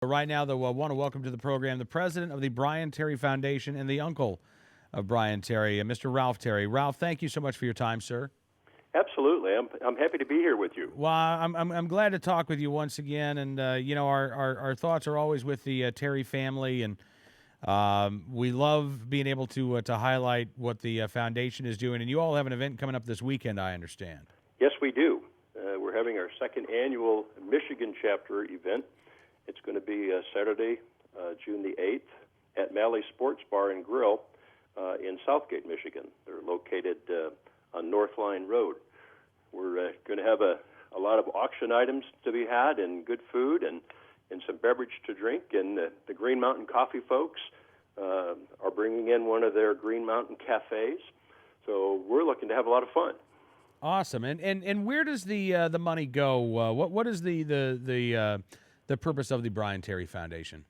Right now, though, I want to welcome to the program the president of the Brian Terry Foundation and the uncle of Brian Terry, Mr. Ralph Terry. Ralph, thank you so much for your time, sir. Absolutely. I'm happy to be here with you. Well, I'm glad to talk with you once again, and our thoughts are always with the Terry family, and we love being able to highlight what the foundation is doing. And you all have an event coming up this weekend, I understand. Yes, we do. We're having our second annual Michigan chapter event. It's going to be Saturday, June the 8th, at Malley Sports Bar and Grill in Southgate, Michigan. They're located on North Line Road. We're going to have a lot of auction items to be had and good food and some beverage to drink. And the Green Mountain Coffee folks are bringing in one of their Green Mountain cafes. So we're looking to have a lot of fun. Awesome. And where does the money go? What is the purpose of the Brian Terry Foundation?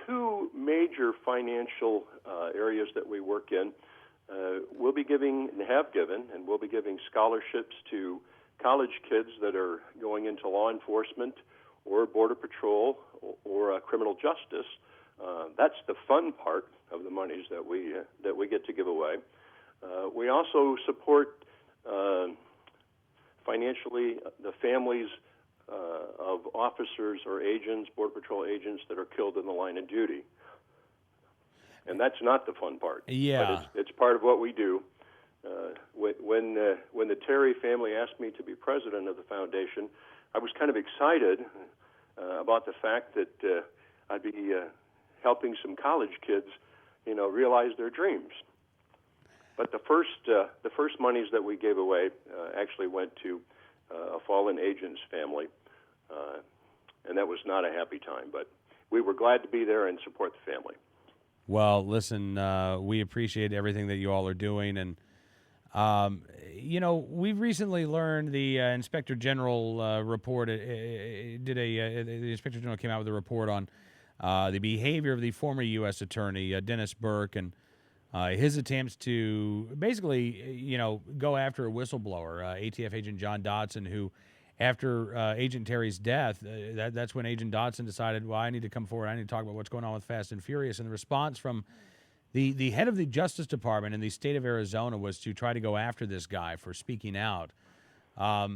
Two major financial areas that we work in. We'll be giving and have given, and we'll be giving scholarships to college kids that are going into law enforcement or border patrol or criminal justice. That's the fun part of the monies that we get to give away. We also support financially the families of officers or agents, border patrol agents that are killed in the line of duty. And that's not the fun part. Yeah. But it's part of what we do. When the Terry family asked me to be president of the foundation, I was kind of excited about the fact that I'd be helping some college kids, realize their dreams. But the first monies that we gave away actually went to a fallen agent's family, and that was not a happy time. But we were glad to be there and support the family. Well, listen, we appreciate everything that you all are doing, and we've recently learned the Inspector General report. The Inspector General came out with a report on the behavior of the former U.S. Attorney Dennis Burke and his attempts to basically, go after a whistleblower, ATF agent John Dodson, who, after Agent Terry's death, that's when Agent Dodson decided, well, I need to come forward. I need to talk about what's going on with Fast and Furious. And the response from the head of the Justice Department in the state of Arizona was to try to go after this guy for speaking out. A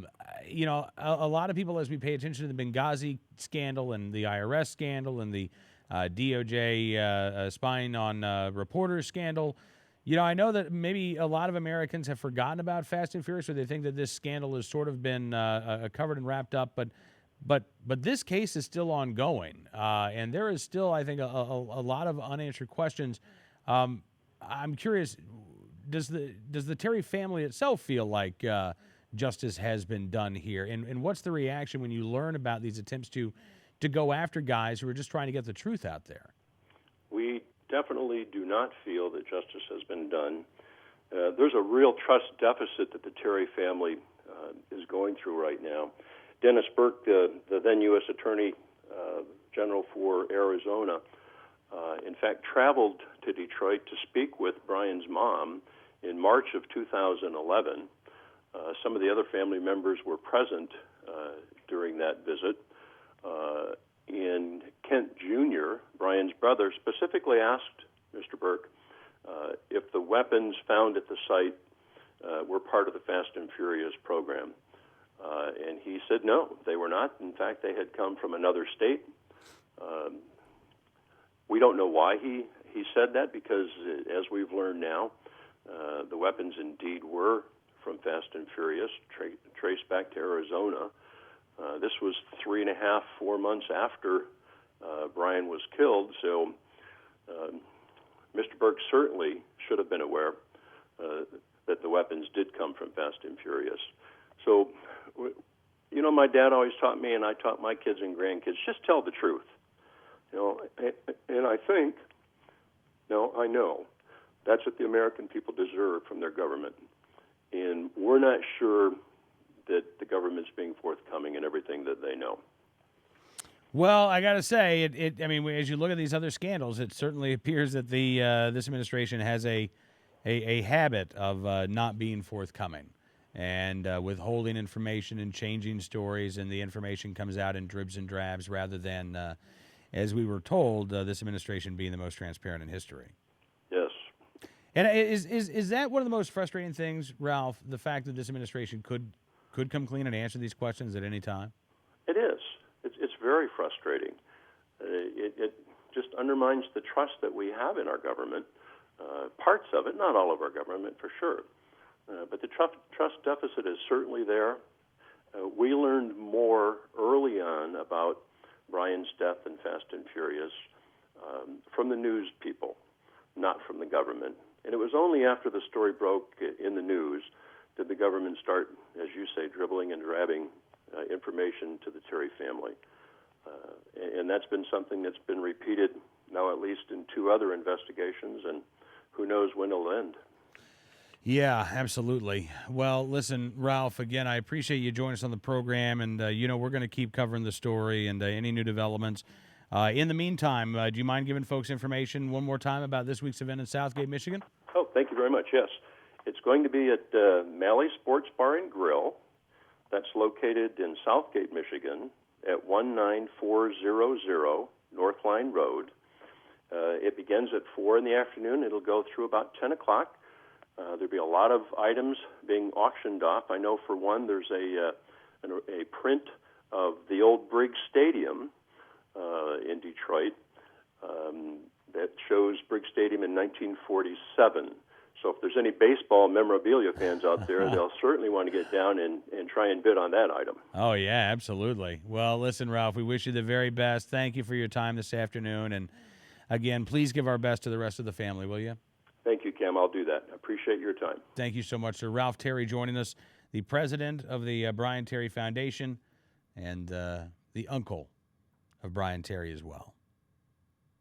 lot of people, as we pay attention to the Benghazi scandal and the IRS scandal and the DOJ spying on reporters scandal, I know that maybe a lot of Americans have forgotten about Fast and Furious, or they think that this scandal has sort of been covered and wrapped up. But this case is still ongoing, and there is still, I think, a lot of unanswered questions. I'm curious, does the Terry family itself feel like justice has been done here, and what's the reaction when you learn about these attempts to go after guys who are just trying to get the truth out there? We definitely do not feel that justice has been done. There's a real trust deficit that the Terry family is going through right now. Dennis Burke, the then U.S. Attorney General for Arizona, in fact, traveled to Detroit to speak with Brian's mom in March of 2011. Some of the other family members were present during that visit. And Kent Jr., Brian's brother, specifically asked Mr. Burke if the weapons found at the site were part of the Fast and Furious program. And he said no, they were not. In fact, they had come from another state. We don't know why he said that, because as we've learned now, the weapons indeed were from Fast and Furious, traced back to Arizona. This was 3.5, 4 months after Brian was killed, so Mr. Burke certainly should have been aware that the weapons did come from Fast and Furious. So, my dad always taught me, and I taught my kids and grandkids, just tell the truth. And I think, I know, that's what the American people deserve from their government. And we're not sure that the government's being forthcoming in everything that they know. Well, I got to say, as you look at these other scandals, it certainly appears that this administration has a habit of not being forthcoming and withholding information and changing stories, and the information comes out in dribs and drabs rather than as we were told, this administration being the most transparent in history. Yes. And is that one of the most frustrating things, Ralph? The fact that this administration could come clean and answer these questions at any time. It is. It's very frustrating. It just undermines the trust that we have in our government. Parts of it, not all of our government, for sure. But the trust deficit is certainly there. We learned more early on about Brian's death in Fast and Furious from the news people, not from the government. And it was only after the story broke in the news did the government start, as you say, dribbling and grabbing information to the Terry family. And that's been something that's been repeated now at least in 2 other investigations, and who knows when it'll end. Yeah, absolutely. Well, listen, Ralph, again, I appreciate you joining us on the program, and, we're going to keep covering the story and any new developments. In the meantime, do you mind giving folks information one more time about this week's event in Southgate, Michigan? Oh, thank you very much, yes. It's going to be at Malley Sports Bar and Grill. That's located in Southgate, Michigan, at 19400 North Line Road. It begins at 4 in the afternoon. It'll go through about 10 o'clock. There'll be a lot of items being auctioned off. I know, for one, there's a print of the old Briggs Stadium in Detroit that shows Briggs Stadium in 1947. So if there's any baseball memorabilia fans out there, they'll certainly want to get down and try and bid on that item. Oh, yeah, absolutely. Well, listen, Ralph, we wish you the very best. Thank you for your time this afternoon. And, again, please give our best to the rest of the family, will you? Thank you, Cam. I'll do that. I appreciate your time. Thank you so much, sir. Ralph Terry joining us, the president of the Brian Terry Foundation and the uncle of Brian Terry as well.